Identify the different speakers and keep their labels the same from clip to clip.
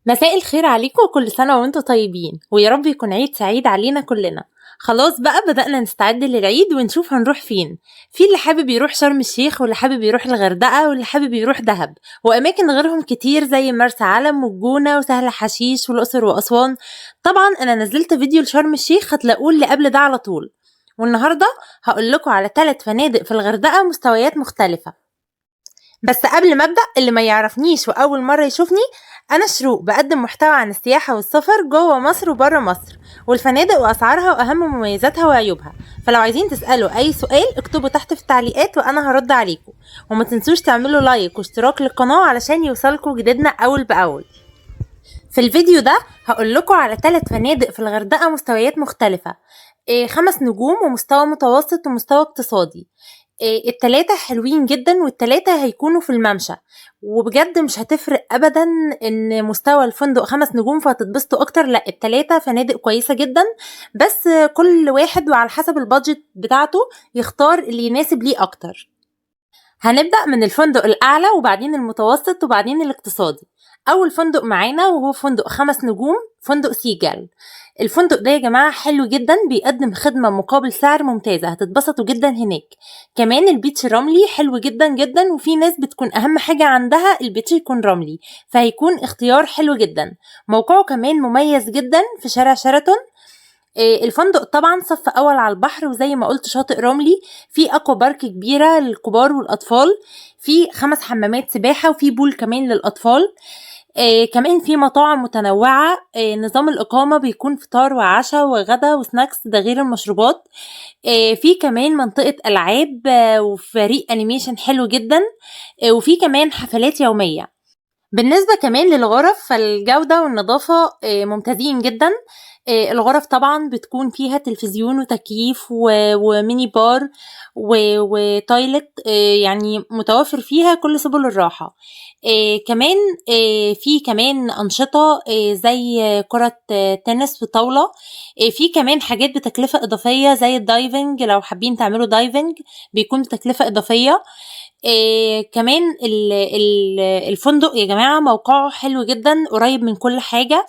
Speaker 1: مساء الخير عليكم وكل سنة وانتم طيبين، ويا رب يكون عيد سعيد علينا كلنا. خلاص بقى بدأنا نستعد للعيد ونشوف هنروح فين. في اللي حابب يروح شرم الشيخ، واللي حابب يروح الغردقة، واللي حابب يروح دهب، وأماكن غيرهم كتير زي مرسى علم والجونة وسهل حشيش والأقصر وأسوان. طبعا أنا نزلت فيديو لشرم الشيخ هتلاقوه اللي قبل ده على طول. والنهاردة هقول لكم على 3 فنادق في الغردقة مستويات مختلفة. بس قبل ما ابدا، اللي ما يعرفنيش واول مره يشوفني، انا شروق بقدم محتوى عن السياحه والسفر جوه مصر وبره مصر، والفنادق واسعارها واهم مميزاتها وعيوبها. فلو عايزين تسالوا اي سؤال اكتبوا تحت في التعليقات وانا هرد عليكم. وما تنسوش تعملوا لايك واشتراك للقناه علشان يوصلكوا جديدنا اول باول. في الفيديو ده هقول لكم على 3 فنادق في الغردقه مستويات مختلفه، 5 نجوم ومستوى متوسط ومستوى اقتصادي. التلاتة حلوين جدا، والتلاتة هيكونوا في الممشى، وبجد مش هتفرق ابدا ان مستوى الفندق 5 نجوم فهتتبسطوا اكتر. لا، التلاتة فنادق كويسة جدا، بس كل واحد وعلى حسب البادجت بتاعته يختار اللي يناسب ليه اكتر. هنبدأ من الفندق الأعلى وبعدين المتوسط وبعدين الاقتصادي. أول فندق معانا وهو فندق 5 نجوم، فندق سيجال. الفندق ده يا جماعة حلو جدا، بيقدم خدمة مقابل سعر ممتازة، هتتبسطوا جدا هناك. كمان البيتش رملي حلو جدا جدا، وفي ناس بتكون أهم حاجة عندها البيتش يكون رملي، فهيكون اختيار حلو جدا. موقعه كمان مميز جدا في شارع شيراتون. الفندق طبعا صف اول على البحر، وزي ما قلت شاطئ رملي، في اكوا بارك كبيره للكبار والاطفال، في 5 حمامات سباحه، وفي بول كمان للاطفال. كمان في مطاعم متنوعه. نظام الاقامه بيكون فطار وعشاء وغدا وسناكس، ده غير المشروبات. في كمان منطقه العاب وفريق انيميشن حلو جدا. وفي كمان حفلات يوميه. بالنسبة كمان للغرف، فالجودة والنظافة ممتازين جدا. الغرف طبعا بتكون فيها تلفزيون وتكييف وميني بار وتويلت، يعني متوفر فيها كل سبل الراحة. كمان في كمان أنشطة زي كرة تنس وطاولة. في كمان حاجات بتكلفة إضافية زي الدايفنج، لو حابين تعملوا دايفنج بيكون بتكلفة إضافية. كمان الفندق يا جماعة موقعه حلو جدا، قريب من كل حاجة،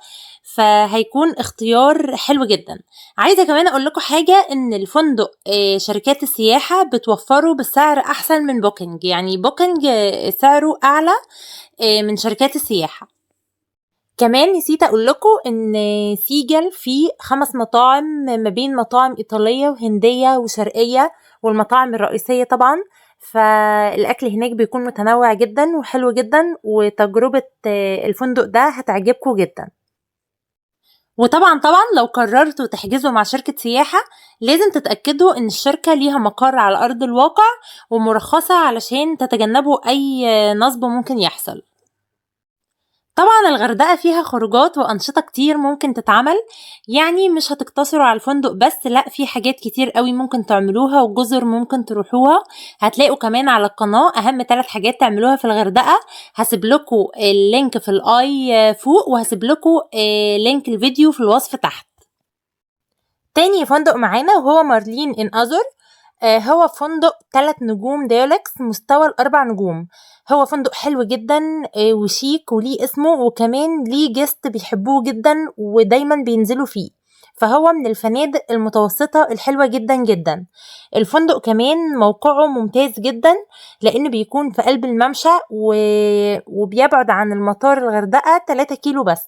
Speaker 1: فهيكون اختيار حلو جدا. عايزة كمان اقول لكم حاجة، ان الفندق شركات السياحة بتوفره بالسعر احسن من بوكينج، يعني بوكينج سعره اعلى من شركات السياحة. كمان نسيت اقول لكم ان سيجل فيه 5 مطاعم، ما بين مطاعم ايطالية وهندية وشرقية، والمطاعم الرئيسية طبعا. فالاكل هناك بيكون متنوع جدا وحلو جدا، وتجربة الفندق ده هتعجبكم جدا. وطبعا لو قررتوا تحجزوا مع شركة سياحة، لازم تتأكدوا ان الشركة ليها مقر على ارض الواقع ومرخصة علشان تتجنبوا اي نصب ممكن يحصل. طبعا الغردقة فيها خروجات وأنشطة كتير ممكن تتعمل، يعني مش هتقتصروا على الفندق بس، لا، في حاجات كتير قوي ممكن تعملوها وجزر ممكن تروحوها. هتلاقوا كمان على القناة أهم 3 حاجات تعملوها في الغردقة. هسيب لكم اللينك في الآي فوق، وهسيب لكم لينك الفيديو في الوصف تحت. تاني فندق معانا وهو مارلين إن أزر. هو فندق 3 نجوم ديولكس، مستوى ال4 نجوم. هو فندق حلو جدا وشيك وليه اسمه، وكمان ليه جست بيحبوه جدا ودايما بينزلوا فيه، فهو من الفنادق المتوسطة الحلوة جدا جدا. الفندق كمان موقعه ممتاز جدا، لأنه بيكون في قلب الممشى وبيبعد عن المطار الغردقة 3 كيلو بس.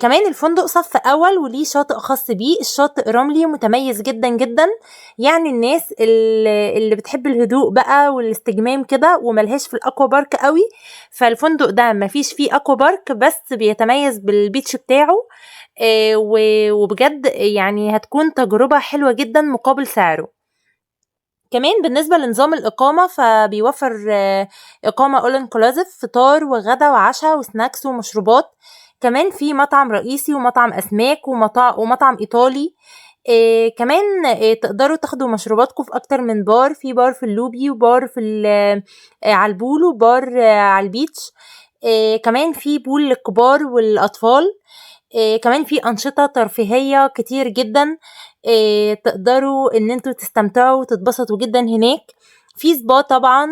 Speaker 1: كمان الفندق صف اول وليه شاطئ خاص بيه، الشاطئ رملي متميز جدا جدا، يعني الناس اللي بتحب الهدوء بقى والاستجمام كده وملهاش في الاكوا بارك قوي، فالفندق ده مفيش فيه اكوا بارك، بس بيتميز بالبيتش بتاعه. وبجد يعني هتكون تجربة حلوة جدا مقابل سعره. كمان بالنسبة لنظام الإقامة، فبيوفر إقامة all inclusive، فطار وغدا وعشاء وسناكس ومشروبات. كمان في مطعم رئيسي ومطعم أسماك ومطعم إيطالي. كمان تقدروا تاخدوا مشروباتكم في أكتر من بار، في بار في اللوبي وبار في على البول وبار على البيتش. كمان في بول للكبار والأطفال. كمان في أنشطة ترفيهية كتير جدا، تقدروا ان انتوا تستمتعوا وتتبسطوا جدا هناك. في سبا طبعا.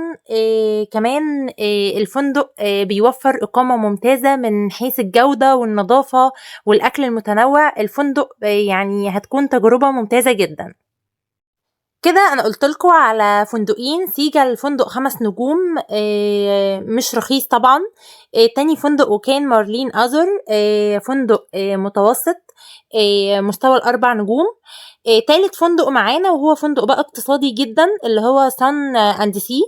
Speaker 1: كمان الفندق بيوفر إقامة ممتازة من حيث الجودة والنظافة والأكل المتنوع. الفندق يعني هتكون تجربة ممتازة جدا. كده انا قلتلكوا على فندقين. سيجا الفندق 5 نجوم، مش رخيص طبعا. تاني فندق وكان مارلين أزر، فندق متوسط، مستوى ال4 نجوم. تالت فندق معانا وهو فندق بقى اقتصادي جدا اللي هو سان اند سي.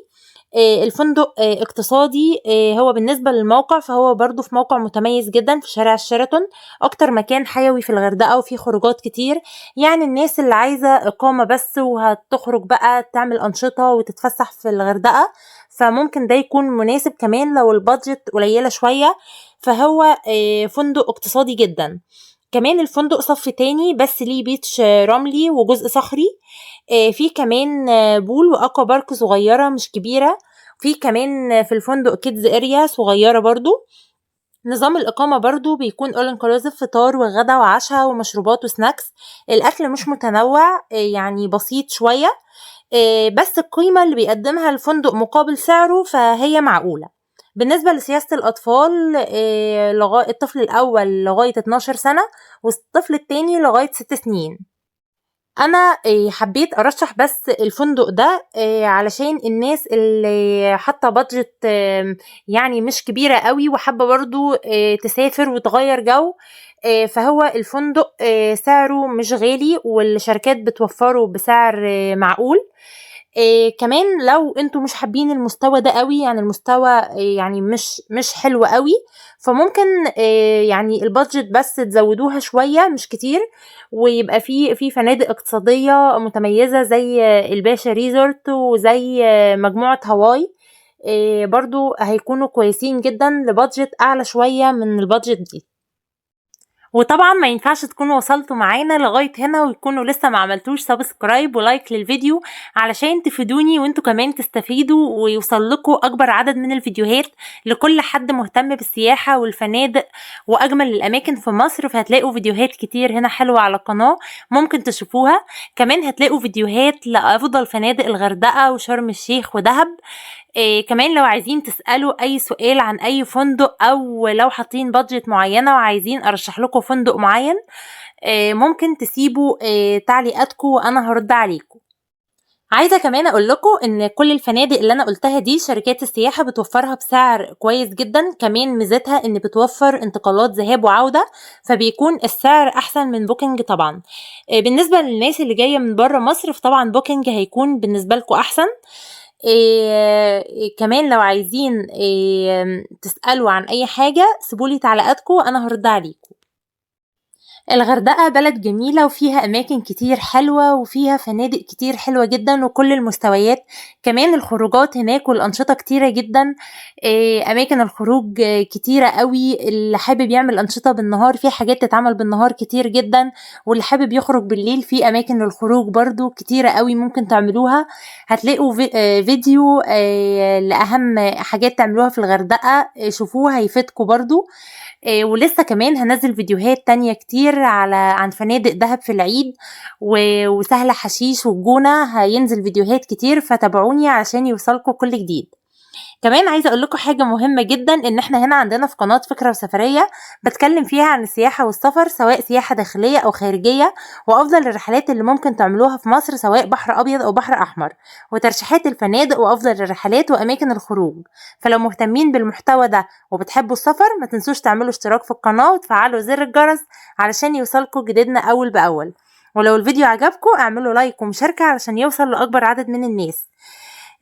Speaker 1: الفندق اقتصادي. هو بالنسبة للموقع فهو برضو في موقع متميز جدا في شارع الشيراتون، اكتر مكان حيوي في الغردقة وفيه خروجات كتير. يعني الناس اللي عايزة اقامة بس وهتخرج بقى تعمل انشطة وتتفسح في الغردقة فممكن ده يكون مناسب. كمان لو البادجت قليلة شوية فهو فندق اقتصادي جدا. كمان الفندق صف تاني بس ليه بيتش رملي وجزء صخري. في كمان بول واكوا بارك صغيرة مش كبيرة. في كمان في الفندق كيدز اريا صغيرة برضو. نظام الإقامة برضو بيكون all inclusive، فطار وغدا وعشاء ومشروبات وسناكس. الأكل مش متنوع، يعني بسيط شوية، بس القيمة اللي بيقدمها الفندق مقابل سعره فهي معقولة. بالنسبة لسياسة الأطفال، الطفل الأول لغاية 12 سنة والطفل التاني لغاية 6 سنين. أنا حبيت أرشح بس الفندق ده علشان الناس اللي حاطة بادجت يعني مش كبيرة قوي وحابة برضو تسافر وتغير جو. فهو الفندق سعره مش غالي والشركات بتوفره بسعر معقول. كمان لو انتوا مش حابين المستوى ده قوي، يعني المستوى يعني مش حلو قوي، فممكن يعني البادجت بس تزودوها شوية مش كتير ويبقى في فنادق اقتصادية متميزة زي الباشا ريزورت وزي مجموعة هواي. برضو هيكونوا كويسين جدا لبادجت اعلى شوية من البادجت دي. وطبعا ما ينفعش تكونوا وصلتوا معانا لغاية هنا ويكونوا لسه ما عملتوش سبسكرايب ولايك للفيديو علشان تفيدوني وانتوا كمان تستفيدوا ويوصل لكم اكبر عدد من الفيديوهات لكل حد مهتم بالسياحة والفنادق واجمل الاماكن في مصر. فهتلاقوا فيديوهات كتير هنا حلوة على القناة ممكن تشوفوها. كمان هتلاقوا فيديوهات لافضل فنادق الغردقة وشرم الشيخ ودهب. كمان لو عايزين تسألوا اي سؤال عن اي فندق او لو حاطين بادجت معينة وعايزين ارشح لكم فندق معين، ممكن تسيبوا تعليقاتكم وانا هرد عليكم. عايزة كمان اقول لكم ان كل الفنادق اللي انا قلتها دي شركات السياحة بتوفرها بسعر كويس جدا. كمان ميزتها ان بتوفر انتقالات ذهاب وعودة فبيكون السعر احسن من بوكينج طبعا. بالنسبة للناس اللي جاية من بره مصر فطبعا بوكينج هيكون بالنسبة لكم احسن. كمان لو عايزين تسألوا عن اي حاجة سيبولي تعليقاتكم انا هرد عليكم. الغردقة بلد جميلة وفيها أماكن كتير حلوة وفيها فنادق كتير حلوة جدا وكل المستويات. كمان الخروجات هناك والأنشطة كتيرة جدا. أماكن الخروج كتيرة قوي. اللي حابب يعمل أنشطة بالنهار في حاجات تتعمل بالنهار كتير جدا، واللي حابب يخرج بالليل في أماكن للخروج برضو كتيرة قوي ممكن تعملوها. هتلاقوا فيديو لأهم حاجات تعملوها في الغردقة، شوفوها هيفيدكم برضو. ولسه كمان هنزل فيديوهات تانية كتير عن فنادق دهب في العيد وسهل حشيش والجونة. هينزل فيديوهات كتير فتابعوني عشان يوصلكوا كل جديد. كمان عايزة اقول لكم حاجة مهمة جدا، ان احنا هنا عندنا في قناة فكرة وسفرية بتكلم فيها عن السياحة والسفر سواء سياحة داخلية او خارجية وافضل الرحلات اللي ممكن تعملوها في مصر سواء بحر ابيض او بحر احمر وترشيحات الفنادق وافضل الرحلات واماكن الخروج. فلو مهتمين بالمحتوى ده وبتحبوا السفر ما تنسوش تعملوا اشتراك في القناة وتفعلوا زر الجرس علشان يوصلكوا جديدنا اول باول. ولو الفيديو عجبكم اعملوا لايك ومشاركة علشان يوصل لاكبر عدد من الناس.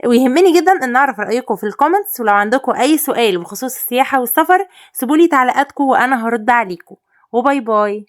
Speaker 1: ويهمني جدا ان اعرف رأيكم في الكومنتس، ولو عندكم اي سؤال بخصوص السياحة والسفر سيبولي تعليقاتكم وانا هرد عليكم. وباي باي.